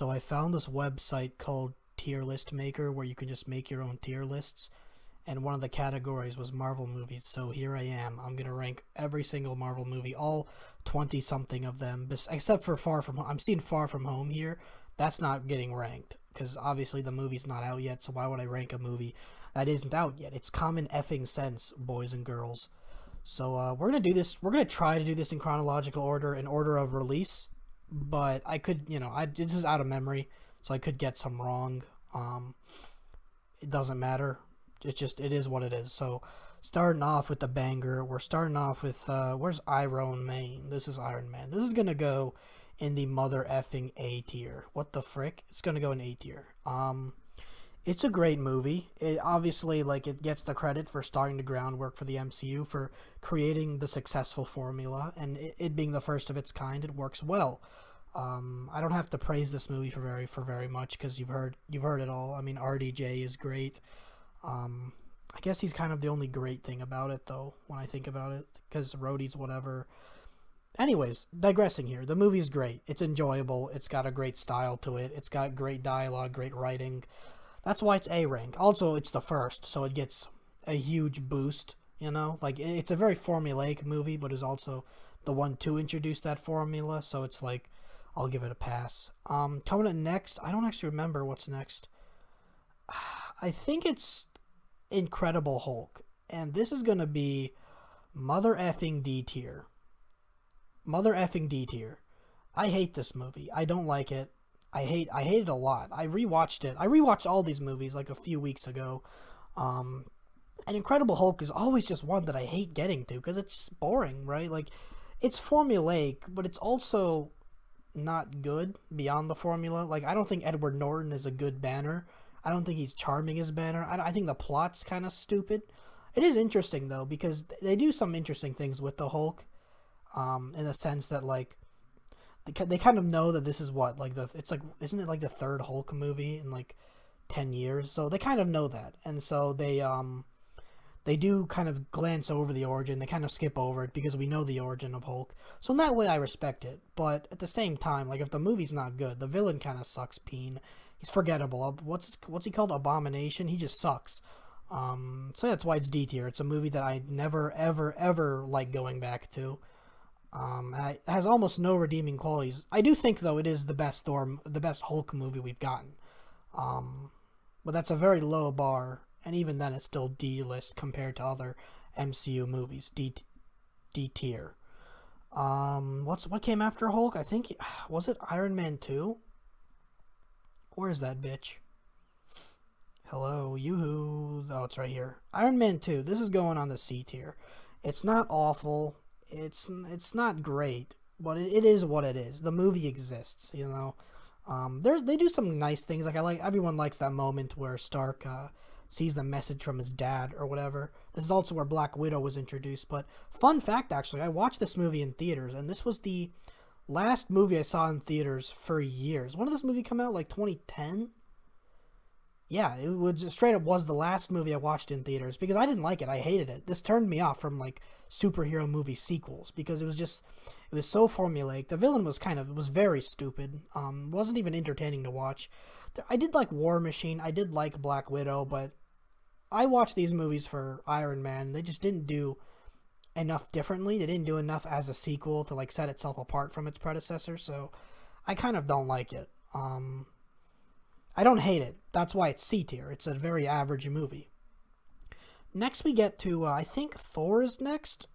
So I found this website called Tier List Maker where you can just make your own tier lists. And one of the categories was Marvel movies. So here I am. I'm going to rank every single Marvel movie, all 20 something of them, except for Far From Home. I'm seeing Far From Home here. That's not getting ranked because obviously the movie's not out yet. So why would I rank a movie that isn't out yet? It's common effing sense, boys and girls. So we're going to do this. We're going to try to do this in chronological order, in order of release. But I could, this is out of memory, so I could get some wrong. It doesn't matter. It is what it is. So, starting off with the banger, we're starting off with, where's Iron Man? This is Iron Man. This is gonna go in the mother effing A tier. What the frick? It's gonna go in A tier. It's a great movie. It obviously, it gets the credit for starting the groundwork for the MCU, for creating the successful formula, and it being the first of its kind, it works well. I don't have to praise this movie for very much because you've heard it all. I mean, RDJ is great. I guess he's kind of the only great thing about it, though, when I think about it, because Rhodey's whatever. Anyways, digressing here. The movie's great. It's enjoyable. It's got a great style to it. It's got great dialogue, great writing. That's why it's A rank. Also, it's the first, so it gets a huge boost, It's a very formulaic movie, but it's also the one to introduce that formula, so it's I'll give it a pass. Coming up next, I don't actually remember what's next. I think it's Incredible Hulk, and this is gonna be mother effing D tier. Mother effing D tier. I hate this movie. I don't like it. I hate it a lot. I rewatched it. I rewatched all these movies a few weeks ago. And Incredible Hulk is always just one that I hate getting to because it's just boring, right? It's formulaic, but it's also not good beyond the formula. I don't think Edward Norton is a good Banner. I don't think he's charming as Banner. I think the plot's kind of stupid. It is interesting, though, because they do some interesting things with the Hulk, in the sense that, they kind of know that this is isn't it the third Hulk movie in 10 years? So they kind of know that, and so they do kind of glance over the origin. They kind of skip over it because we know the origin of Hulk. So in that way, I respect it. But at the same time, if the movie's not good, the villain kind of sucks peen. He's forgettable. What's he called? Abomination? He just sucks. So that's why it's D tier. It's a movie that I never, ever, ever like going back to. It has almost no redeeming qualities. I do think, though, it is the best Hulk movie we've gotten. But that's a very low bar, and even then, it's still D list compared to other MCU movies. D tier. What came after Hulk? I think was it Iron Man 2? Where's that bitch? Hello, yoo-hoo. Oh, it's right here. Iron Man 2. This is going on the C tier. It's not awful. It's not great, but it is what it is. The movie exists, They do some nice things. Everyone likes that moment where Stark sees the message from his dad or whatever. This is also where Black Widow was introduced. But fun fact, actually, I watched this movie in theaters, and this was the last movie I saw in theaters for years. When did this movie come out? 2010? Yeah, it was straight up was the last movie I watched in theaters because I didn't like it. I hated it. This turned me off from superhero movie sequels because it was so formulaic. The villain was very stupid. Wasn't even entertaining to watch. I did like War Machine. I did like Black Widow, but I watched these movies for Iron Man. They just didn't do enough differently. They didn't do enough as a sequel to set itself apart from its predecessor. So I kind of don't like it. I don't hate it. That's why it's C tier. It's a very average movie. Next we get to, I think Thor is next.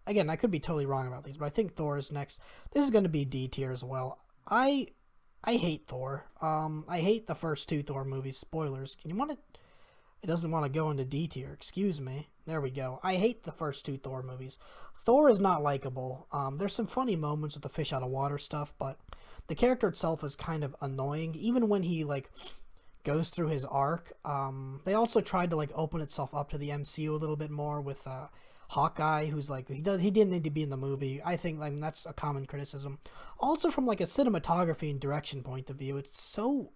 Again, I could be totally wrong about these, but I think Thor is next. This is going to be D tier as well. I hate Thor. I hate the first two Thor movies. Spoilers. It doesn't want to go into D tier. Excuse me. There we go. I hate the first two Thor movies. Thor is not likable. There's some funny moments with the fish out of water stuff, but the character itself is kind of annoying. Even when he goes through his arc, they also tried to open itself up to the MCU a little bit more with Hawkeye, who's he didn't need to be in the movie. I think that's a common criticism. Also from a cinematography and direction point of view, it's so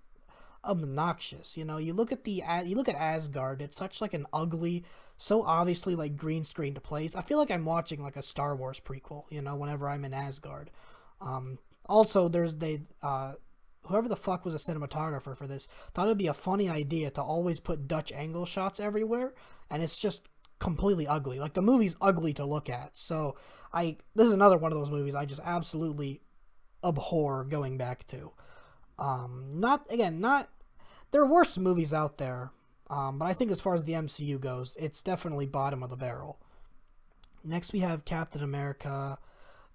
obnoxious. You look at Asgard. It's such an ugly, so obviously green screened place. I feel like I'm watching a Star Wars prequel. Whenever I'm in Asgard. Also, there's whoever the fuck was a cinematographer for this thought it'd be a funny idea to always put Dutch angle shots everywhere, and it's just completely ugly. Like, the movie's ugly to look at. So this is another one of those movies I just absolutely abhor going back to. Not there are worse movies out there, but I think as far as the MCU goes, it's definitely bottom of the barrel. Next we have Captain America,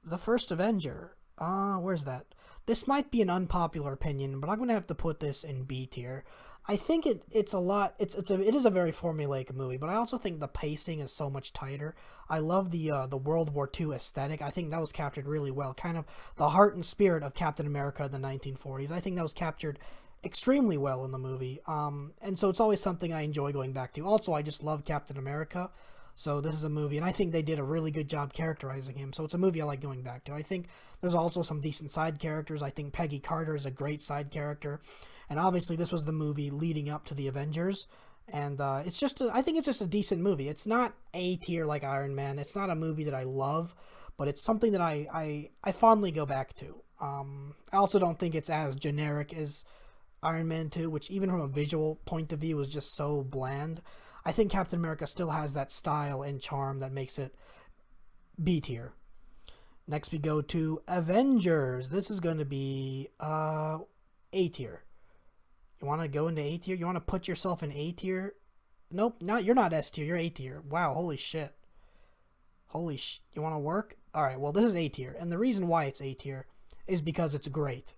the First Avenger. Where's that? This might be an unpopular opinion, but I'm gonna have to put this in B tier. I think it is a very formulaic movie, but I also think the pacing is so much tighter. I love the World War II aesthetic. I think that was captured really well. Kind of the heart and spirit of Captain America in the 1940s. I think that was captured extremely well in the movie. And so it's always something I enjoy going back to. Also, I just love Captain America. So this is a movie, and I think they did a really good job characterizing him. So it's a movie I like going back to. I think there's also some decent side characters. I think Peggy Carter is a great side character. And obviously this was the movie leading up to the Avengers. And I think it's just a decent movie. It's not A tier like Iron Man. It's not a movie that I love, but it's something that I fondly go back to. I also don't think it's as generic as Iron Man 2, which even from a visual point of view is just so bland. I think Captain America still has that style and charm that makes it B tier. Next we go to Avengers. This is going to be A tier. You want to go into A tier? You want to put yourself in A tier? Nope, you're not S tier. You're A tier. Wow, holy shit. You want to work? All right, well, this is A tier, and the reason why it's A tier is because it's great.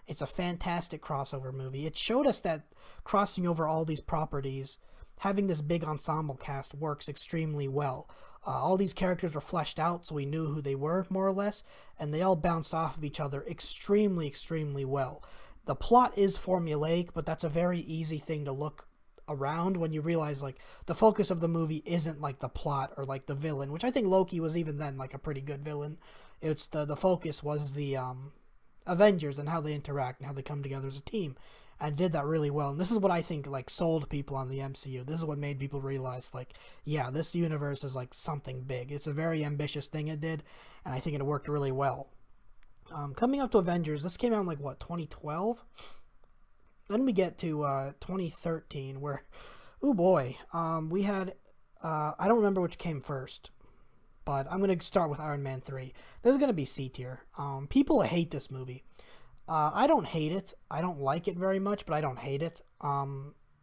It's a fantastic crossover movie. It showed us that crossing over all these properties, having this big ensemble cast, works extremely well. All these characters were fleshed out, so we knew who they were, more or less, and they all bounced off of each other extremely, extremely well. The plot is formulaic, but that's a very easy thing to look around when you realize, like, the focus of the movie isn't, like, the plot or, like, the villain, which I think Loki was even then, like, a pretty good villain. It's the focus was the Avengers and how they interact and how they come together as a team, and did that really well. And this is what I think, like, sold people on the MCU. This is what made people realize, like, yeah, this universe is, like, something big. It's a very ambitious thing it did, and I think it worked really well. Coming up to Avengers, this came out in, like, what, 2012? Then we get to 2013, where, oh boy, we had, I don't remember which came first, but I'm going to start with Iron Man 3. This is going to be C tier. People hate this movie. I don't hate it. I don't like it very much, but I don't hate it. There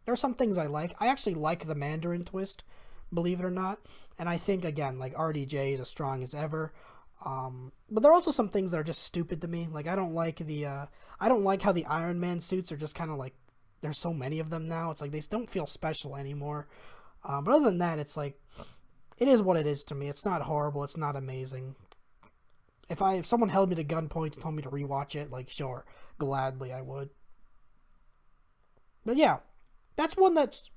are some things I like. I actually like the Mandarin twist, believe it or not. And I think, again, like, RDJ is as strong as ever. But there are also some things that are just stupid to me. Like, I don't like how the Iron Man suits are just kind of like, there's so many of them now. It's like they don't feel special anymore. But other than that, it's like, it is what it is to me. It's not horrible. It's not amazing. If someone held me to gunpoint and told me to rewatch it, like, sure, gladly I would. But yeah, that's one that's,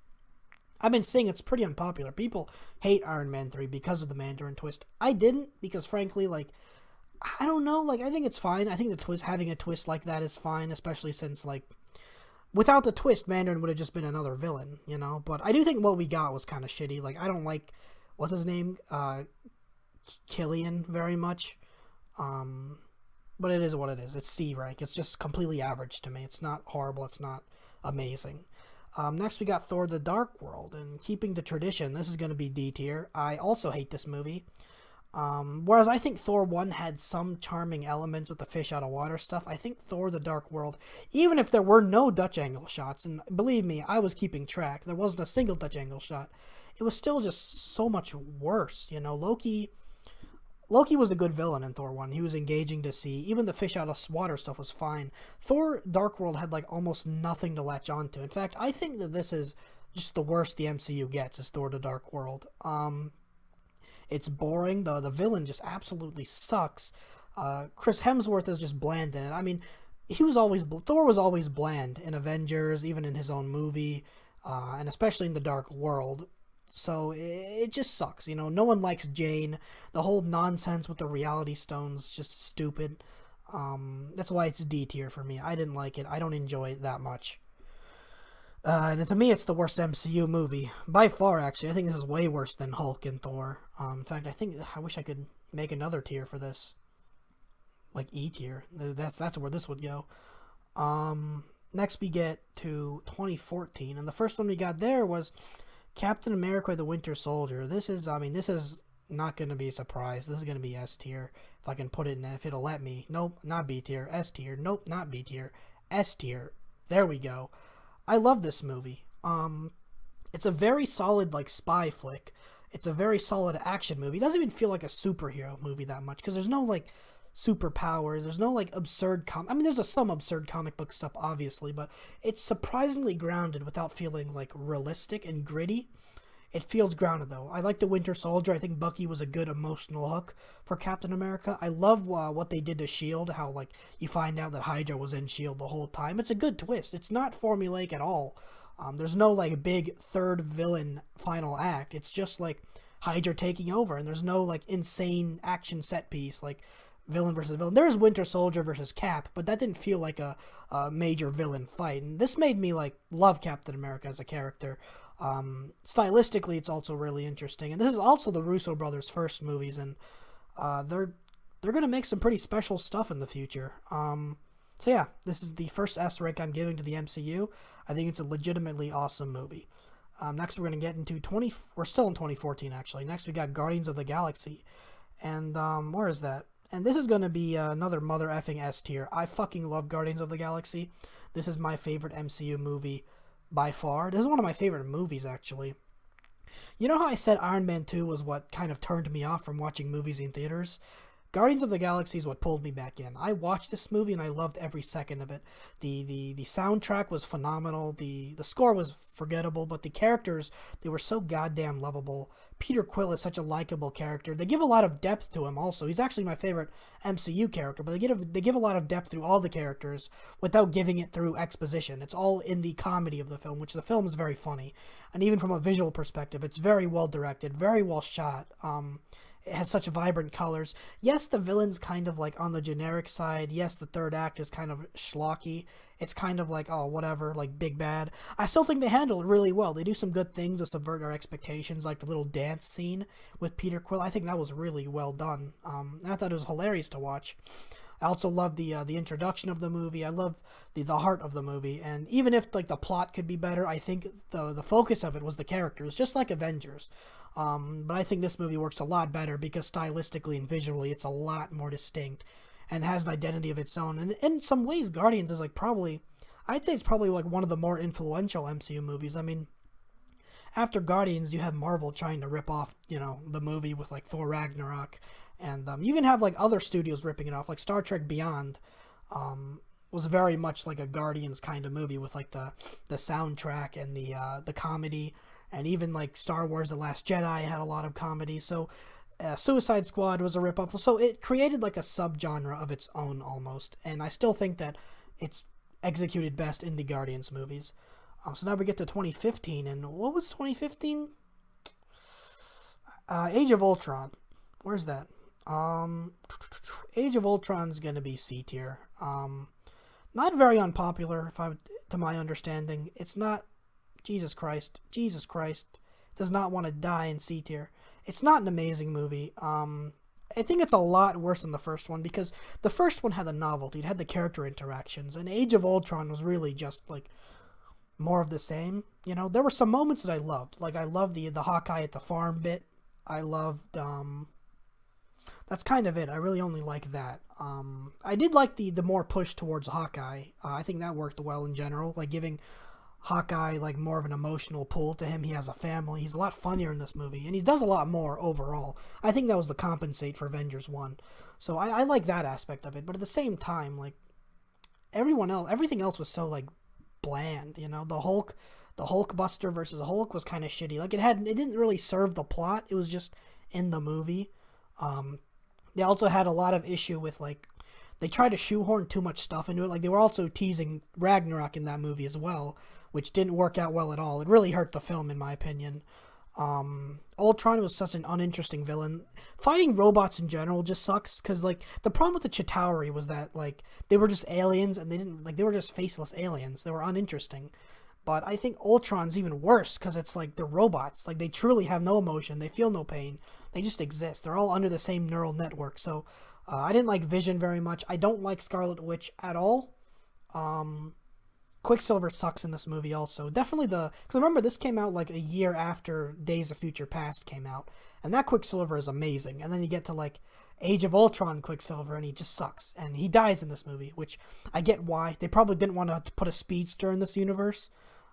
I've been seeing it's pretty unpopular. People hate Iron Man 3 because of the Mandarin twist. I didn't, because frankly, like, I don't know, like, I think it's fine. I think having a twist like that is fine, especially since, like, without the twist, Mandarin would have just been another villain, you know? But I do think what we got was kind of shitty. Like, I don't like, what's his name? Killian very much. But it is what it is. It's C rank. It's just completely average to me. It's not horrible. It's not amazing. Next we got Thor the Dark World, and keeping the tradition, this is going to be D tier. I also hate this movie. Whereas I think Thor 1 had some charming elements with the fish out of water stuff, I think Thor the Dark World, even if there were no Dutch angle shots, and believe me, I was keeping track, there wasn't a single Dutch angle shot, it was still just so much worse, you know. Loki was a good villain in Thor 1. He was engaging to see. Even the fish out of water stuff was fine. Thor Dark World had, like, almost nothing to latch onto. In fact, I think that this is just the worst the MCU gets, is Thor the Dark World. It's boring. The villain just absolutely sucks. Chris Hemsworth is just bland in it. I mean, Thor was always bland in Avengers, even in his own movie, and especially in the Dark World. So it just sucks, you know. No one likes Jane. The whole nonsense with the reality stones, just stupid. That's why it's D tier for me. I didn't like it. I don't enjoy it that much. And to me, it's the worst MCU movie by far. Actually, I think this is way worse than Hulk and Thor. In fact, I wish I could make another tier for this, like E tier. That's where this would go. Next we get to 2014, and the first one we got there was Captain America: The Winter Soldier. This is not going to be a surprise. This is going to be S tier if I can put it in. If it'll let me. Nope, not B tier. S tier. Nope, not B tier. S tier. There we go. I love this movie. It's a very solid like spy flick. It's a very solid action movie. It doesn't even feel like a superhero movie that much because there's no like superpowers. There's no like absurd there's some absurd comic book stuff obviously, but it's surprisingly grounded without feeling like realistic and gritty. It feels grounded though. I like the Winter Soldier. I think Bucky was a good emotional hook for Captain America. I love what they did to Shield. How like you find out that Hydra was in Shield the whole time. It's a good twist. It's not formulaic at all. There's no like big third villain final act. It's just like Hydra taking over, and there's no like insane action set piece like villain versus villain. There's Winter Soldier versus Cap, but that didn't feel like a major villain fight. And this made me like love Captain America as a character. Stylistically, it's also really interesting, and this is also the Russo brothers' first movies, and they're gonna make some pretty special stuff in the future. So yeah, this is the first S rank I'm giving to the MCU. I think it's a legitimately awesome movie. Next, we're gonna get into We're still in 2014 actually. Next, we got Guardians of the Galaxy, and where is that? And this is gonna be another mother effing S tier. I fucking love Guardians of the Galaxy. This is my favorite MCU movie by far. This is one of my favorite movies, actually. You know how I said Iron Man 2 was what kind of turned me off from watching movies in theaters? Guardians of the Galaxy is what pulled me back in. I watched this movie and I loved every second of it. The soundtrack was phenomenal. The score was forgettable, but the characters, they were so goddamn lovable. Peter Quill is such a likable character. They give a lot of depth to him also. He's actually my favorite MCU character, but they give a lot of depth through all the characters without giving it through exposition. It's all in the comedy of the film, which the film is very funny. And even from a visual perspective, it's very well directed, very well shot. It has such vibrant colors. Yes, the villain's kind of like on the generic side. Yes, the third act is kind of schlocky. It's kind of like, oh, whatever, like big bad. I still think they handle it really well. They do some good things to subvert our expectations, like the little dance scene with Peter Quill. I think that was really well done. And I thought it was hilarious to watch. I also love the introduction of the movie. I love the heart of the movie. And even if like the plot could be better, I think the focus of it was the characters, just like Avengers. But I think this movie works a lot better because stylistically and visually it's a lot more distinct and has an identity of its own. And in some ways, Guardians is like I'd say it's probably like one of the more influential MCU movies. I mean, after Guardians, you have Marvel trying to rip off, the movie with like Thor Ragnarok. And you even have like other studios ripping it off, like Star Trek Beyond was very much like a Guardians kind of movie with like the soundtrack and the comedy. And even like Star Wars The Last Jedi had a lot of comedy. So Suicide Squad was a ripoff. So it created like a subgenre of its own almost. And I still think that it's executed best in the Guardians movies. So now we get to 2015. And what was 2015? Age of Ultron. Where's that? Age of Ultron's going to be C tier. Not very unpopular, to my understanding. It's not... Jesus Christ does not want to die in C tier. It's not an amazing movie. I think it's a lot worse than the first one because the first one had the novelty. It had the character interactions, and Age of Ultron was really just like more of the same. There were some moments that I loved. Like I loved the Hawkeye at the farm bit. I loved that's kind of it. I really only like that. I did like the more push towards Hawkeye. I think that worked well in general, like giving Hawkeye like more of an emotional pull to him. He has a family. He's a lot funnier in this movie, and he does a lot more overall. I think that was the compensate for Avengers 1. So I like that aspect of it, but at the same time, like everything else was so like bland, the Hulk Buster versus Hulk was kind of shitty. Like it didn't really serve the plot. It was just in the movie. They also had a lot of issue with like they tried to shoehorn too much stuff into it. Like they were also teasing Ragnarok in that movie as well, which didn't work out well at all. It really hurt the film in my opinion. Ultron was such an uninteresting villain. Fighting robots in general just sucks because like the problem with the Chitauri was that like they were just aliens and they were just faceless aliens. They were uninteresting. But I think Ultron's even worse because it's like they're robots. Like they truly have no emotion. They feel no pain. They just exist. They're all under the same neural network. So I didn't like Vision very much. I don't like Scarlet Witch at all. Quicksilver sucks in this movie also. Definitely because remember this came out like a year after Days of Future Past came out, and that Quicksilver is amazing. And then you get to like Age of Ultron Quicksilver, and he just sucks, and he dies in this movie, which I get why. They probably didn't want to put a speedster in this universe,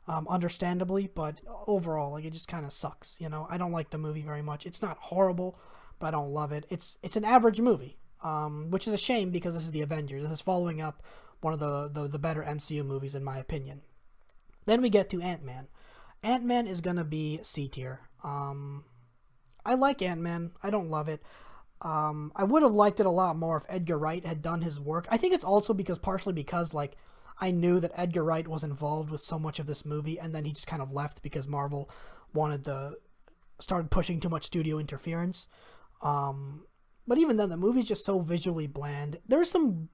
understandably, but overall, like it just kind of sucks. You know, I don't like the movie very much. It's not horrible, but I don't love it. It's an average movie, which is a shame because this is the Avengers. This is following up one of the better MCU movies in my opinion. Then we get to Ant-Man. Ant-Man is gonna be C tier. I like Ant-Man. I don't love it. I would have liked it a lot more if Edgar Wright had done his work. I think it's also partially because like I knew that Edgar Wright was involved with so much of this movie, and then he just kind of left because Marvel started pushing too much studio interference. But even then, the movie's just so visually bland. There's some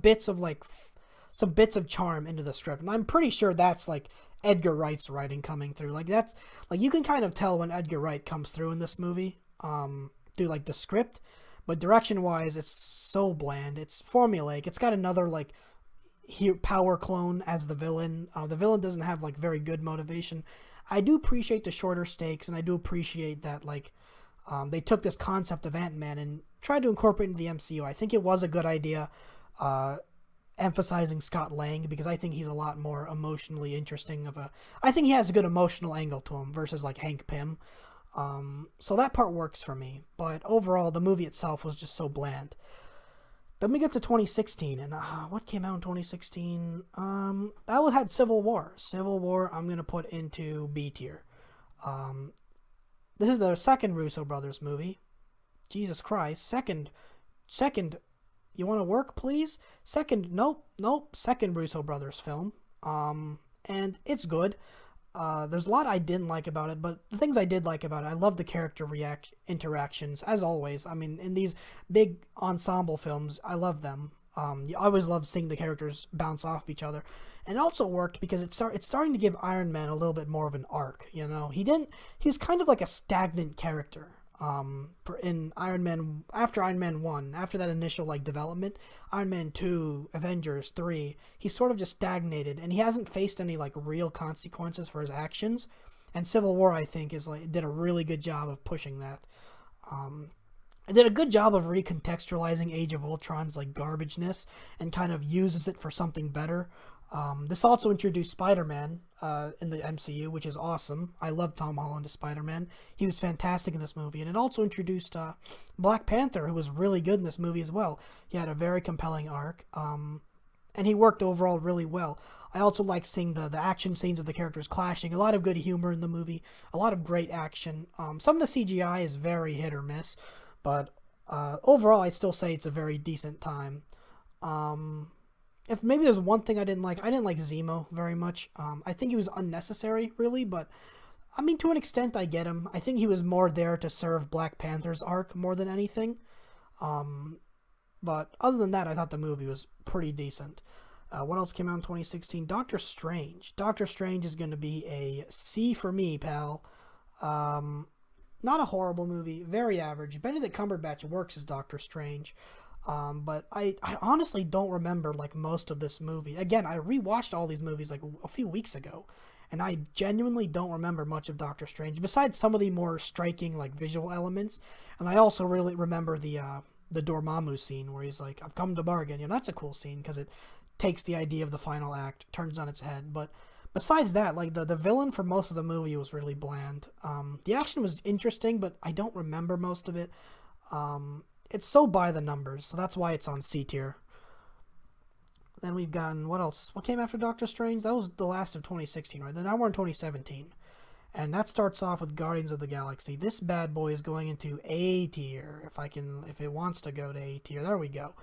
bits of some bits of charm into the script, and I'm pretty sure that's like Edgar Wright's writing coming through. Like that's like you can kind of tell when Edgar Wright comes through in this movie through like the script, but direction wise it's so bland. It's formulaic. It's got another like power clone as the villain. The villain doesn't have like very good motivation. I do appreciate the shorter stakes, and I do appreciate that like they took this concept of Ant-Man and tried to incorporate it into the MCU. I think it was a good idea, emphasizing Scott Lang, because I think he's a lot more emotionally interesting I think he has a good emotional angle to him versus like Hank Pym. So that part works for me, but overall the movie itself was just so bland. Then we get to 2016, and what came out in 2016? That had Civil War. Civil War I'm going to put into B tier. This is the second Russo brothers movie. Jesus Christ. Second, you want to work, please? Nope, second Russo brothers film. And it's good. There's a lot I didn't like about it, but the things I did like about it, I love the character interactions, as always. I mean, in these big ensemble films, I love them. I always love seeing the characters bounce off each other. And it also worked because it's starting to give Iron Man a little bit more of an arc, you know? He was kind of like a stagnant character. In Iron Man, after Iron Man 1, after that initial like development, Iron Man 2, Avengers 3, he's sort of just stagnated, and he hasn't faced any like real consequences for his actions. And Civil War, I think, did a really good job of pushing that. It did a good job of recontextualizing Age of Ultron's like garbageness and kind of uses it for something better. This also introduced Spider-Man in the MCU, which is awesome. I love Tom Holland as Spider-Man. He was fantastic in this movie. And it also introduced Black Panther, who was really good in this movie as well. He had a very compelling arc, and he worked overall really well. I also like seeing the action scenes of the characters clashing. A lot of good humor in the movie. A lot of great action. Some of the CGI is very hit or miss, but overall I'd still say it's a very decent time. If maybe there's one thing I didn't like Zemo very much. I think he was unnecessary, really, but I mean, to an extent, I get him. I think he was more there to serve Black Panther's arc more than anything. But other than that, I thought the movie was pretty decent. What else came out in 2016? Doctor Strange. Doctor Strange is going to be a C for me, pal. Not a horrible movie, very average. Benedict Cumberbatch works as Doctor Strange. But I honestly don't remember like most of this movie. Again, I rewatched all these movies like a few weeks ago, and I genuinely don't remember much of Doctor Strange besides some of the more striking like visual elements. And I also really remember the Dormammu scene where he's like, "I've come to bargain." You know, that's a cool scene because it takes the idea of the final act, turns on its head. But besides that, like the villain for most of the movie was really bland. The action was interesting, but I don't remember most of it. It's so by the numbers, so that's why it's on C tier. Then we've gotten, what else? What came after Doctor Strange? That was the last of 2016, right? Then now we're in 2017. And that starts off with Guardians of the Galaxy. This bad boy is going into A tier, if it wants to go to A tier. There we go.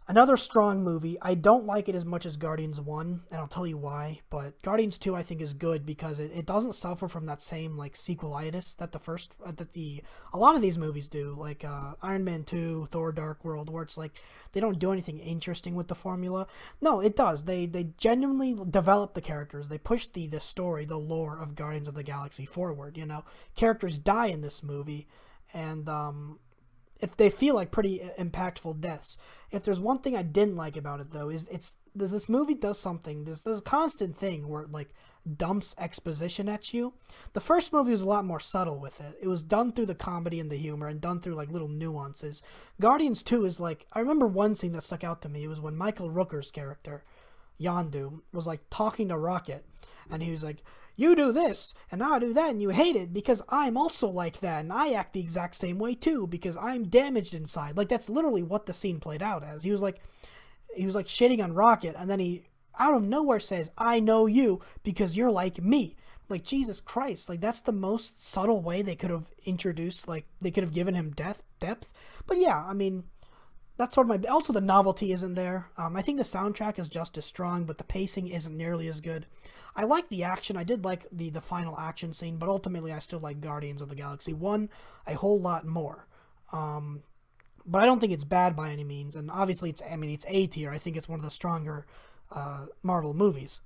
Another strong movie. I don't like it as much as Guardians 1, and I'll tell you why. But Guardians 2 I think is good because it doesn't suffer from that same like sequelitis that a lot of these movies do, like Iron Man 2, Thor Dark World, where it's like they don't do anything interesting with the formula. No, it does. They genuinely develop the characters. They push the story, the lore of Guardians of the Galaxy forward, you know. Characters die in this movie, and if they feel like pretty impactful deaths. If there's one thing I didn't like about it though, is this movie does something. There's a constant thing where it like dumps exposition at you. The first movie was a lot more subtle with it. It was done through the comedy and the humor and done through like little nuances. Guardians 2 is like, I remember one scene that stuck out to me. It was when Michael Rooker's character, Yondu, was like talking to Rocket, and he was like, you do this and I do that and you hate it because I'm also like that and I act the exact same way too because I'm damaged inside. Like, that's literally what the scene played out as. He was like shitting on Rocket, and then he out of nowhere says, I know you because you're like me. Like, Jesus Christ, like, that's the most subtle way they could have introduced, like, they could have given him depth. But yeah, I mean, that's sort of also the novelty isn't there. I think the soundtrack is just as strong, but the pacing isn't nearly as good. I like the action. I did like the final action scene, but ultimately I still like Guardians of the Galaxy 1 a whole lot more. But I don't think it's bad by any means, and obviously it's A tier. I think it's one of the stronger Marvel movies.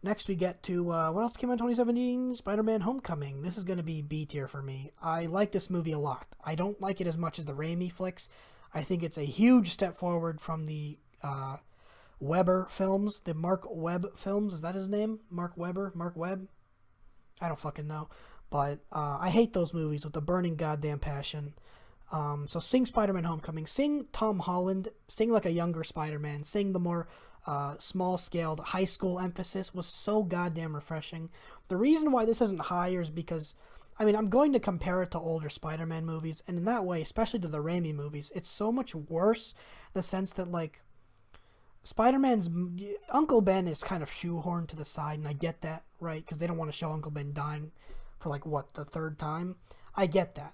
Next we get to, what else came out in 2017? Spider-Man Homecoming. This is going to be B tier for me. I like this movie a lot. I don't like it as much as the Raimi flicks. I think it's a huge step forward from the Weber films, the Mark Webb films. Is that his name? Mark Webb? I don't fucking know. But I hate those movies with a burning goddamn passion. So sing Spider-Man Homecoming. Sing Tom Holland. Sing like a younger Spider-Man. Sing the more small-scaled high school emphasis was so goddamn refreshing. The reason why this isn't higher is because, I mean, I'm going to compare it to older Spider-Man movies, and in that way, especially to the Raimi movies, it's so much worse in the sense that, like, Spider-Man's Uncle Ben is kind of shoehorned to the side, and I get that, right? Because they don't want to show Uncle Ben dying for, like, what, the third time? I get that.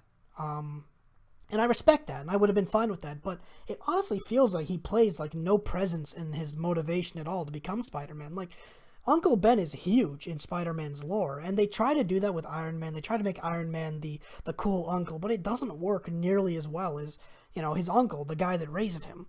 And I respect that, and I would have been fine with that, but it honestly feels like he plays, like, no presence in his motivation at all to become Spider-Man. Like, Uncle Ben is huge in Spider-Man's lore, and they try to do that with Iron Man. They try to make Iron Man the cool uncle, but it doesn't work nearly as well as, you know, his uncle, the guy that raised him.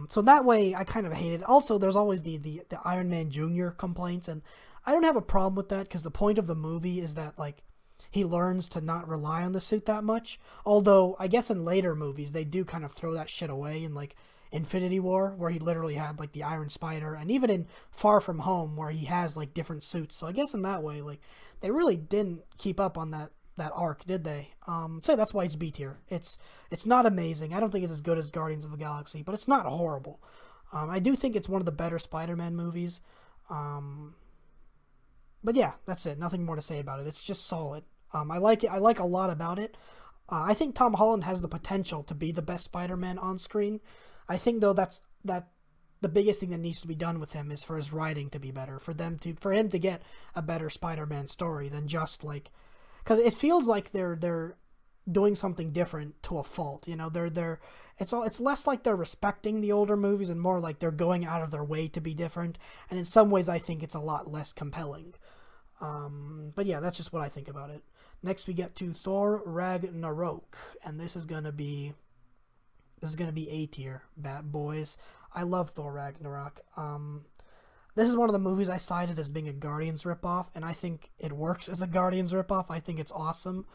So that way, I kind of hate it. Also, there's always the Iron Man Jr. complaints, and I don't have a problem with that, because the point of the movie is that, like, he learns to not rely on the suit that much. Although, I guess in later movies, they do kind of throw that shit away in, like, Infinity War, where he literally had, like, the Iron Spider, and even in Far From Home, where he has, like, different suits. So I guess in that way, like, they really didn't keep up on that arc, did they? So that's why it's B tier. It's not amazing. I don't think it's as good as Guardians of the Galaxy, but it's not horrible. I do think it's one of the better Spider-Man movies. But yeah, that's it. Nothing more to say about it. It's just solid. I like it. I like a lot about it. I think Tom Holland has the potential to be the best Spider-Man on screen. I think though that the biggest thing that needs to be done with him is for his writing to be better, for him to get a better Spider-Man story than just like, because it feels like they're doing something different to a fault. You know, it's less like they're respecting the older movies and more like they're going out of their way to be different. And in some ways, I think it's a lot less compelling. But yeah, that's just what I think about it. Next, we get to Thor Ragnarok, and this is gonna be A tier, bad boys. I love Thor Ragnarok. This is one of the movies I cited as being a Guardians ripoff, and I think it works as a Guardians ripoff. I think it's awesome.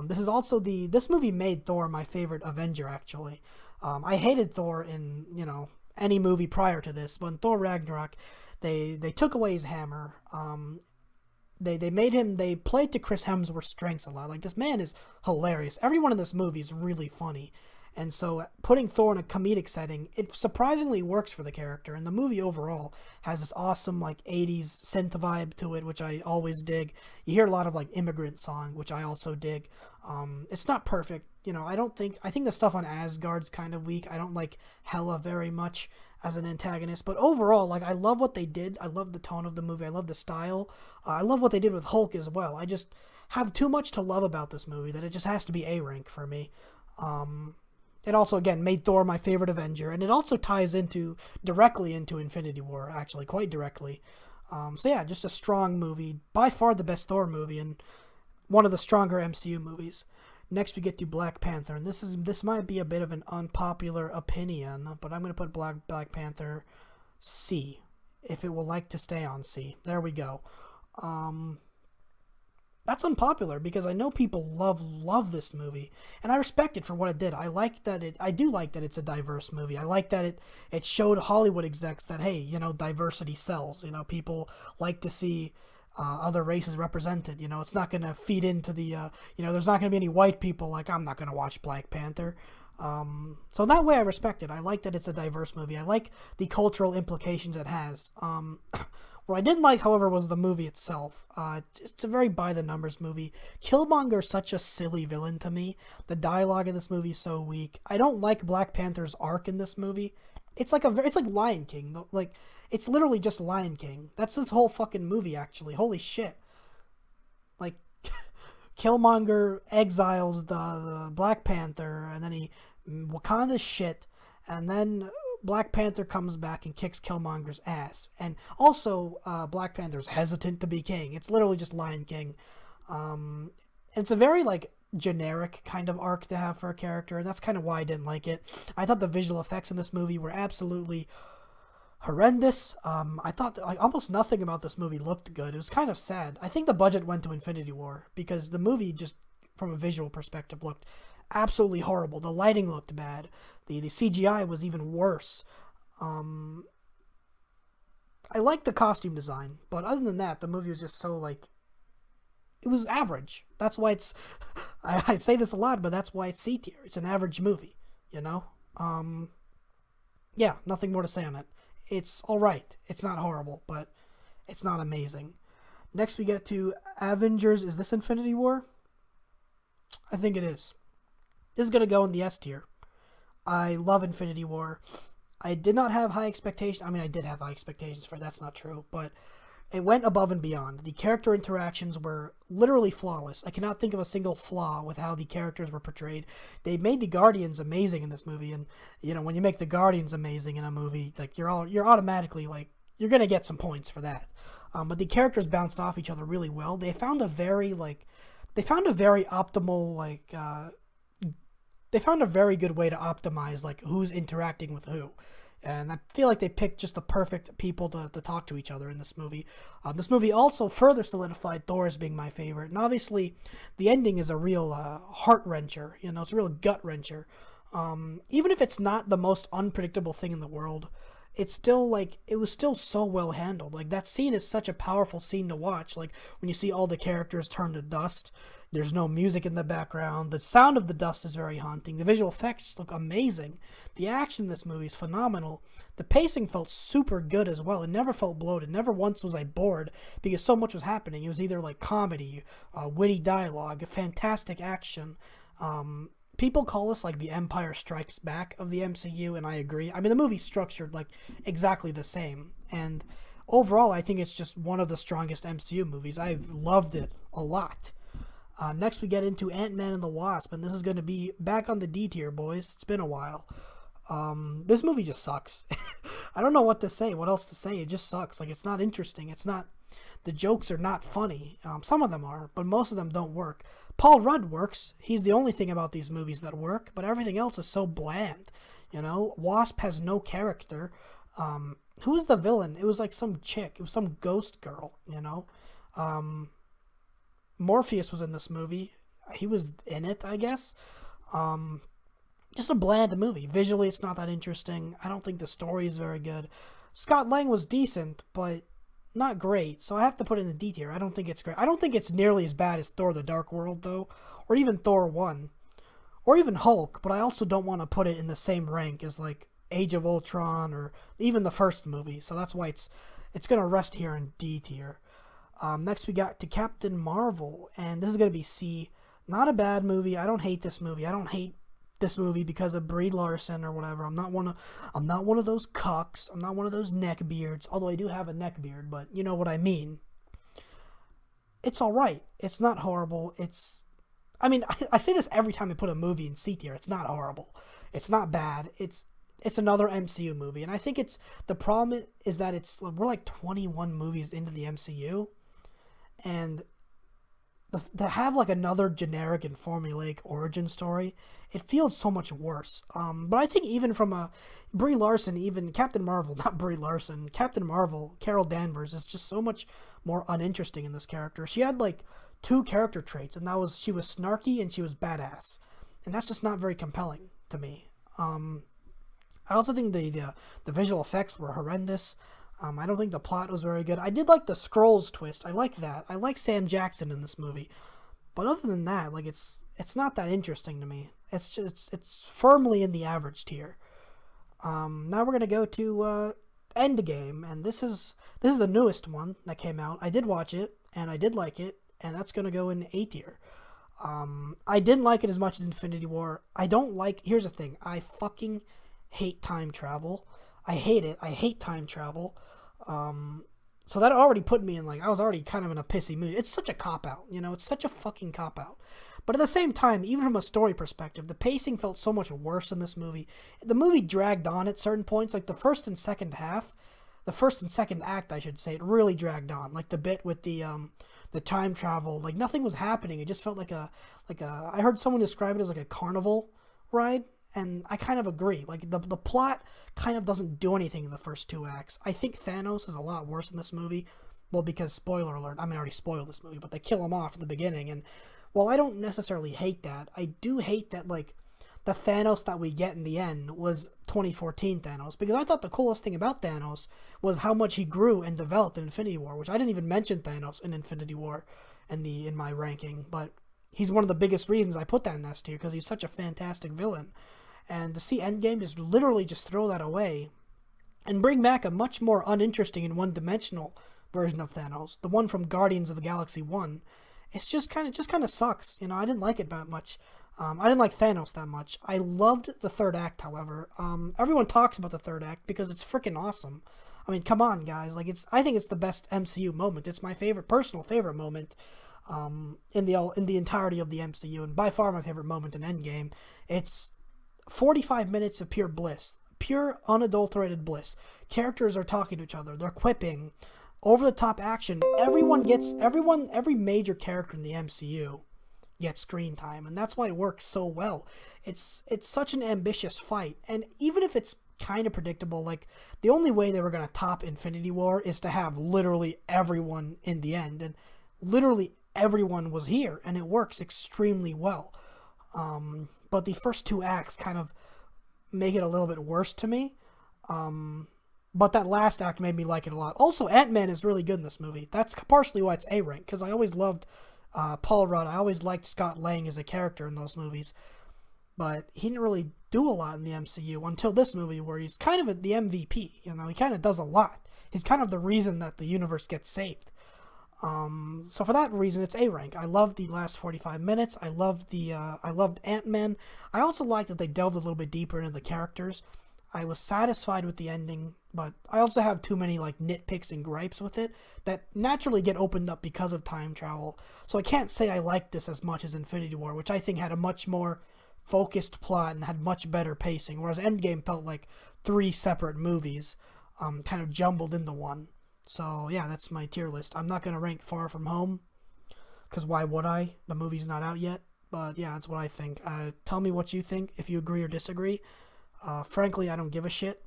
This movie made Thor my favorite Avenger, actually. I hated Thor in, you know, any movie prior to this, but in Thor Ragnarok, they took away his hammer. They played to Chris Hemsworth's strengths a lot. Like, this man is hilarious. Everyone in this movie is really funny. And so putting Thor in a comedic setting, it surprisingly works for the character. And the movie overall has this awesome, like, 80s synth vibe to it, which I always dig. You hear a lot of, like, immigrant song, which I also dig. It's not perfect. You know, I think the stuff on Asgard's kind of weak. I don't like Hela very much as an antagonist, but overall, like, I love what they did. I love the tone of the movie. I love the style. I love what they did with Hulk as well. I just have too much to love about this movie that it just has to be A rank for me. It also, again, made Thor my favorite Avenger, and it also ties directly into Infinity War, actually, quite directly. So yeah, just a strong movie. By far the best Thor movie, and one of the stronger MCU movies. Next, we get to Black Panther, and this might be a bit of an unpopular opinion, but I'm going to put Black Panther C, if it will like to stay on C. There we go. I That's unpopular because I know people love this movie, and I respect it for what it did. I do like that it's a diverse movie. I like that it showed Hollywood execs that, hey, diversity sells. People like to see other races represented. It's not going to feed into the there's not going to be any white people like, I'm not going to watch Black Panther. So that way I respect it. I like that it's a diverse movie. I like the cultural implications it has. What I didn't like, however, was the movie itself. It's a very by-the-numbers movie. Killmonger's such a silly villain to me. The dialogue in this movie is so weak. I don't like Black Panther's arc in this movie. It's like Lion King. Like, it's literally just Lion King. That's this whole fucking movie, actually. Holy shit. Like, Killmonger exiles the Black Panther, and then he Wakanda shit, and then Black Panther comes back and kicks Killmonger's ass. And also, Black Panther's hesitant to be king. It's literally just Lion King. It's a very, generic kind of arc to have for a character, and that's kind of why I didn't like it. I thought the visual effects in this movie were absolutely horrendous. I thought almost nothing about this movie looked good. It was kind of sad. I think the budget went to Infinity War, because the movie, just from a visual perspective, looked absolutely horrible. The lighting looked bad. The CGI was even worse. I liked the costume design, but other than that, the movie was just so, it was average. That's why it's, I say this a lot, but that's why it's C tier. It's an average movie, Yeah, nothing more to say on it. It's alright. It's not horrible, but it's not amazing. Next we get to Avengers. Is this Infinity War? I think it is. This is going to go in the S tier. I love Infinity War. I did not have high expectations. I mean, I did have high expectations for it. That's not true. But it went above and beyond. The character interactions were literally flawless. I cannot think of a single flaw with how the characters were portrayed. They made the Guardians amazing in this movie. And, when you make the Guardians amazing in a movie, you're automatically, you're going to get some points for that. But the characters bounced off each other really well. They found a very, optimal, they found a very good way to optimize, who's interacting with who. And I feel like they picked just the perfect people to talk to each other in this movie. This movie also further solidified Thor as being my favorite. And obviously, the ending is a real heart-wrencher. It's a real gut-wrencher. Even if it's not the most unpredictable thing in the world, it's still, it was still so well handled. That scene is such a powerful scene to watch. When you see all the characters turn to dust, there's no music in the background. The sound of the dust is very haunting. The visual effects look amazing. The action in this movie is phenomenal. The pacing felt super good as well. It never felt bloated. Never once was I bored because so much was happening. It was either comedy, witty dialogue, fantastic action. People call this the Empire Strikes Back of the MCU, and I agree. I mean, the movie's structured exactly the same. And overall, I think it's just one of the strongest MCU movies. I've loved it a lot. Next, we get into Ant-Man and the Wasp, and this is going to be back on the D tier, boys. It's been a while. This movie just sucks. I don't know what to say, what else to say. It just sucks. It's not interesting. The jokes are not funny. Some of them are, but most of them don't work. Paul Rudd works. He's the only thing about these movies that work, but everything else is so bland. Wasp has no character. Who was the villain? It was some chick. It was some ghost girl, Morpheus was in this movie. He was in it, I guess. Just a bland movie. Visually, it's not that interesting. I don't think the story is very good. Scott Lang was decent, but not great. So I have to put it in the D tier. I don't think it's great. I don't think it's nearly as bad as Thor: The Dark World, though, or even Thor 1, or even Hulk. But I also don't want to put it in the same rank as Age of Ultron or even the first movie. So that's why it's gonna rest here in D tier. Next, we got to Captain Marvel, and this is going to be C. Not a bad movie. I don't hate this movie. I don't hate this movie because of Brie Larson or whatever. I'm not one of those cucks. I'm not one of those neckbeards. Although I do have a neckbeard, but you know what I mean. It's all right. It's not horrible. I say this every time I put a movie in C tier. It's not horrible. It's not bad. It's another MCU movie, and I think the problem is that we're 21 movies into the MCU. And to have another generic and formulaic origin story, it feels so much worse. But I think even from Brie Larson, even Captain Marvel, not Brie Larson, Captain Marvel, Carol Danvers is just so much more uninteresting in this character. She had two character traits, and that was she was snarky and she was badass, and that's just not very compelling to me. I also think the visual effects were horrendous. I don't think the plot was very good. I did like the Skrulls twist. I like that. I like Sam Jackson in this movie, but other than that, like it's not that interesting to me. It's firmly in the average tier. Now we're gonna go to Endgame, and this is the newest one that came out. I did watch it, and I did like it, and that's gonna go in A tier. I didn't like it as much as Infinity War. I don't like. Here's the thing. I fucking hate time travel. I hate it. I hate time travel. So that already put me in, like, I was already kind of in a pissy mood. It's such a cop-out, you know? It's such a fucking cop-out. But at the same time, even from a story perspective, the pacing felt so much worse in this movie. The movie dragged on at certain points, like the first and second act, I should say, it really dragged on. Like the bit with the time travel, like nothing was happening. It just felt like I heard someone describe it as like a carnival ride. And I kind of agree. Like, the plot kind of doesn't do anything in the first two acts. I think Thanos is a lot worse in this movie. Well, because, spoiler alert, I already spoiled this movie, but they kill him off in the beginning. And while I don't necessarily hate that, I do hate that, like, the Thanos that we get in the end was 2014 Thanos. Because I thought the coolest thing about Thanos was how much he grew and developed in Infinity War, which I didn't even mention Thanos in Infinity War in my ranking. But he's one of the biggest reasons I put that in S tier, because he's such a fantastic villain. And to see Endgame just literally just throw that away and bring back a much more uninteresting and one-dimensional version of Thanos, the one from Guardians of the Galaxy 1, it's just kind of sucks. You know, I didn't like it that much. I didn't like Thanos that much. I loved the third act, however. Everyone talks about the third act because it's freaking awesome. I mean, come on, guys. Like, I think it's the best MCU moment. It's my personal favorite moment in the entirety of the MCU, and by far my favorite moment in Endgame. It's 45 minutes of pure bliss, pure unadulterated bliss. Characters are talking to each other, they're quipping, over the top action. Every major character in the MCU gets screen time, and that's why it works so well. It's such an ambitious fight, and even if it's kind of predictable, like, the only way they were going to top Infinity War is to have literally everyone in the end, and literally everyone was here, and it works extremely well. But the first two acts kind of make it a little bit worse to me. But that last act made me like it a lot. Also, Ant-Man is really good in this movie. That's partially why it's A rank, because I always loved Paul Rudd. I always liked Scott Lang as a character in those movies. But he didn't really do a lot in the MCU until this movie, where he's kind of the MVP. You know, he kind of does a lot. He's kind of the reason that the universe gets saved. So for that reason, it's A rank. I loved the last 45 minutes. I loved Ant-Man. I also liked that they delved a little bit deeper into the characters. I was satisfied with the ending, but I also have too many, like, nitpicks and gripes with it that naturally get opened up because of time travel. So I can't say I liked this as much as Infinity War, which I think had a much more focused plot and had much better pacing, whereas Endgame felt like three separate movies, kind of jumbled into one. So, yeah, that's my tier list. I'm not going to rank Far From Home, because why would I? The movie's not out yet. But, yeah, that's what I think. Tell me what you think, if you agree or disagree. Frankly, I don't give a shit.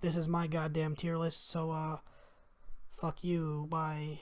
This is my goddamn tier list, so, fuck you. Bye.